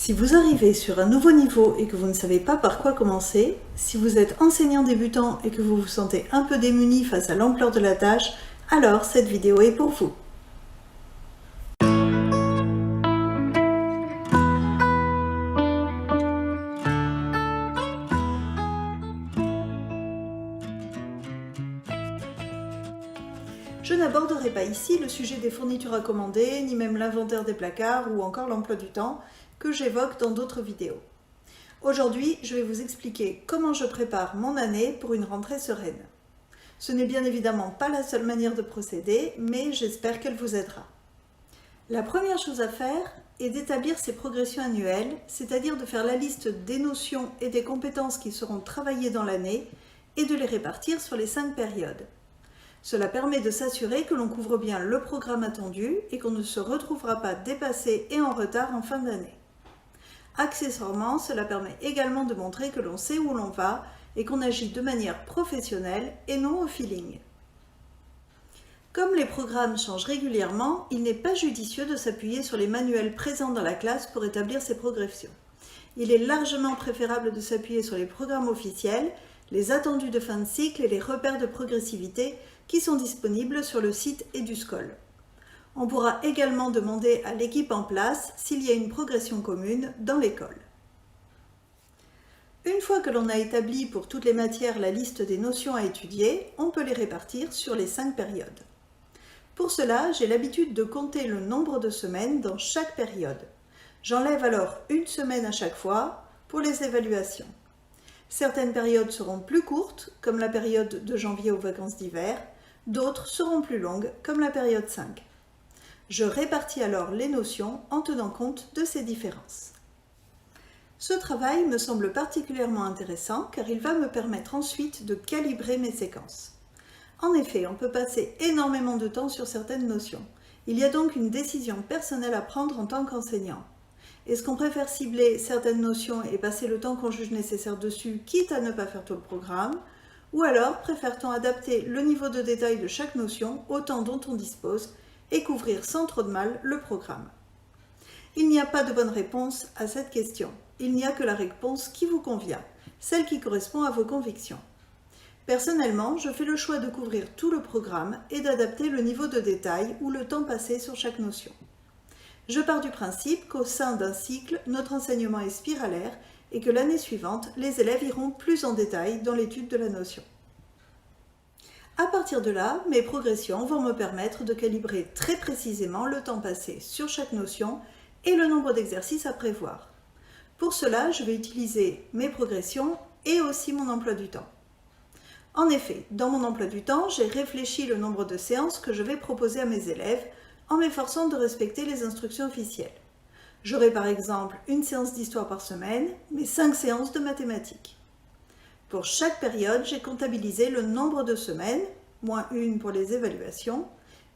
Si vous arrivez sur un nouveau niveau et que vous ne savez pas par quoi commencer, si vous êtes enseignant débutant et que vous vous sentez un peu démuni face à l'ampleur de la tâche, alors cette vidéo est pour vous. Je n'aborderai pas ici le sujet des fournitures à commander, ni même l'inventaire des placards ou encore l'emploi du temps que j'évoque dans d'autres vidéos. Aujourd'hui, je vais vous expliquer comment je prépare mon année pour une rentrée sereine. Ce n'est bien évidemment pas la seule manière de procéder, mais j'espère qu'elle vous aidera. La première chose à faire est d'établir ses progressions annuelles, c'est-à-dire de faire la liste des notions et des compétences qui seront travaillées dans l'année et de les répartir sur les 5 périodes. Cela permet de s'assurer que l'on couvre bien le programme attendu et qu'on ne se retrouvera pas dépassé et en retard en fin d'année. Accessoirement, cela permet également de montrer que l'on sait où l'on va et qu'on agit de manière professionnelle et non au feeling. Comme les programmes changent régulièrement, il n'est pas judicieux de s'appuyer sur les manuels présents dans la classe pour établir ses progressions. Il est largement préférable de s'appuyer sur les programmes officiels, les attendus de fin de cycle et les repères de progressivité qui sont disponibles sur le site EduScol. On pourra également demander à l'équipe en place s'il y a une progression commune dans l'école. Une fois que l'on a établi pour toutes les matières la liste des notions à étudier, on peut les répartir sur les 5 périodes. Pour cela, j'ai l'habitude de compter le nombre de semaines dans chaque période. J'enlève alors une semaine à chaque fois pour les évaluations. Certaines périodes seront plus courtes, comme la période de janvier aux vacances d'hiver, d'autres seront plus longues, comme la période 5. Je répartis alors les notions en tenant compte de ces différences. Ce travail me semble particulièrement intéressant car il va me permettre ensuite de calibrer mes séquences. En effet, on peut passer énormément de temps sur certaines notions. Il y a donc une décision personnelle à prendre en tant qu'enseignant. Est-ce qu'on préfère cibler certaines notions et passer le temps qu'on juge nécessaire dessus, quitte à ne pas faire tout le programme? Ou alors préfère-t-on adapter le niveau de détail de chaque notion au temps dont on dispose et couvrir sans trop de mal le programme? Il n'y a pas de bonne réponse à cette question. Il n'y a que la réponse qui vous convient, celle qui correspond à vos convictions. Personnellement, je fais le choix de couvrir tout le programme et d'adapter le niveau de détail ou le temps passé sur chaque notion. Je pars du principe qu'au sein d'un cycle, notre enseignement est spiralaire et que l'année suivante, les élèves iront plus en détail dans l'étude de la notion. À partir de là, mes progressions vont me permettre de calibrer très précisément le temps passé sur chaque notion et le nombre d'exercices à prévoir. Pour cela, je vais utiliser mes progressions et aussi mon emploi du temps. En effet, dans mon emploi du temps, j'ai réfléchi le nombre de séances que je vais proposer à mes élèves en m'efforçant de respecter les instructions officielles. J'aurai par exemple une séance d'histoire par semaine, mais 5 séances de mathématiques. Pour chaque période, j'ai comptabilisé le nombre de semaines, moins une pour les évaluations,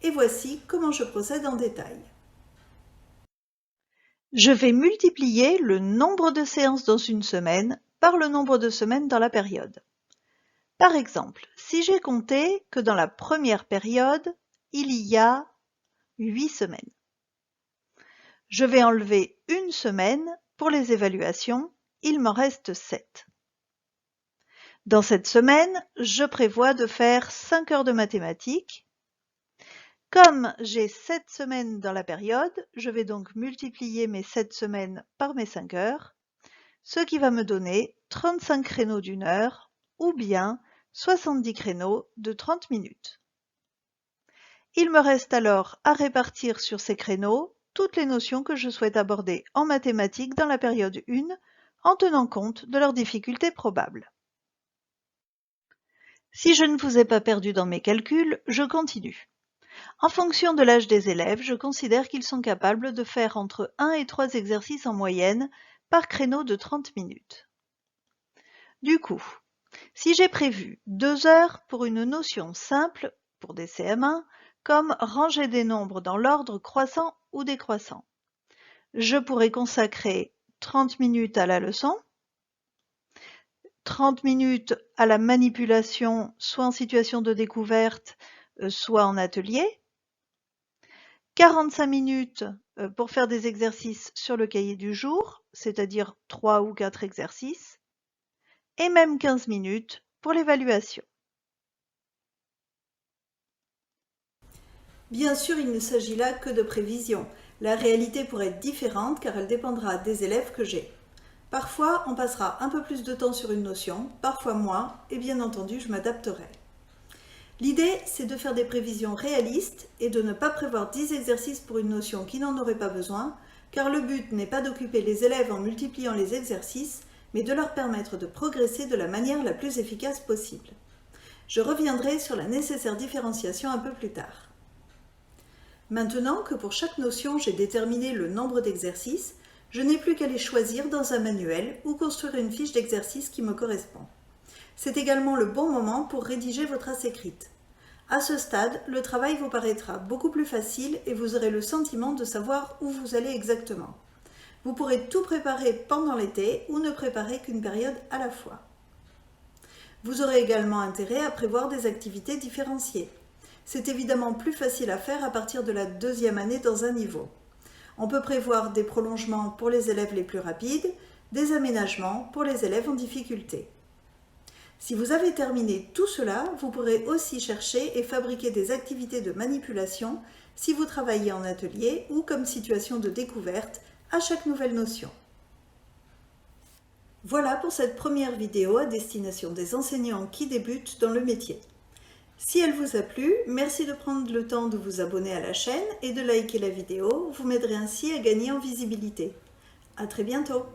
et voici comment je procède en détail. Je vais multiplier le nombre de séances dans une semaine par le nombre de semaines dans la période. Par exemple, si j'ai compté que dans la première période, il y a 8 semaines. Je vais enlever une semaine pour les évaluations, il m'en reste 7. Dans cette semaine, je prévois de faire 5 heures de mathématiques. Comme j'ai 7 semaines dans la période, je vais donc multiplier mes 7 semaines par mes 5 heures, ce qui va me donner 35 créneaux d'une heure ou bien 70 créneaux de 30 minutes. Il me reste alors à répartir sur ces créneaux toutes les notions que je souhaite aborder en mathématiques dans la période 1 en tenant compte de leurs difficultés probables. Si je ne vous ai pas perdu dans mes calculs, je continue. En fonction de l'âge des élèves, je considère qu'ils sont capables de faire entre 1 et 3 exercices en moyenne par créneau de 30 minutes. Du coup, si j'ai prévu 2 heures pour une notion simple pour des CM1, comme ranger des nombres dans l'ordre croissant ou décroissant, je pourrais consacrer 30 minutes à la leçon, 30 minutes à la manipulation, soit en situation de découverte, soit en atelier, 45 minutes pour faire des exercices sur le cahier du jour, c'est-à-dire 3 ou 4 exercices, et même 15 minutes pour l'évaluation. Bien sûr, il ne s'agit là que de prévision. La réalité pourrait être différente car elle dépendra des élèves que j'ai. Parfois, on passera un peu plus de temps sur une notion, parfois moins, et bien entendu, je m'adapterai. L'idée, c'est de faire des prévisions réalistes et de ne pas prévoir 10 exercices pour une notion qui n'en aurait pas besoin, car le but n'est pas d'occuper les élèves en multipliant les exercices, mais de leur permettre de progresser de la manière la plus efficace possible. Je reviendrai sur la nécessaire différenciation un peu plus tard. Maintenant que pour chaque notion j'ai déterminé le nombre d'exercices, je n'ai plus qu'à les choisir dans un manuel ou construire une fiche d'exercice qui me correspond. C'est également le bon moment pour rédiger votre trace écrite. À ce stade, le travail vous paraîtra beaucoup plus facile et vous aurez le sentiment de savoir où vous allez exactement. Vous pourrez tout préparer pendant l'été ou ne préparer qu'une période à la fois. Vous aurez également intérêt à prévoir des activités différenciées. C'est évidemment plus facile à faire à partir de la deuxième année dans un niveau. On peut prévoir des prolongements pour les élèves les plus rapides, des aménagements pour les élèves en difficulté. Si vous avez terminé tout cela, vous pourrez aussi chercher et fabriquer des activités de manipulation si vous travaillez en atelier ou comme situation de découverte à chaque nouvelle notion. Voilà pour cette première vidéo à destination des enseignants qui débutent dans le métier. Si elle vous a plu, merci de prendre le temps de vous abonner à la chaîne et de liker la vidéo, vous m'aiderez ainsi à gagner en visibilité. À très bientôt!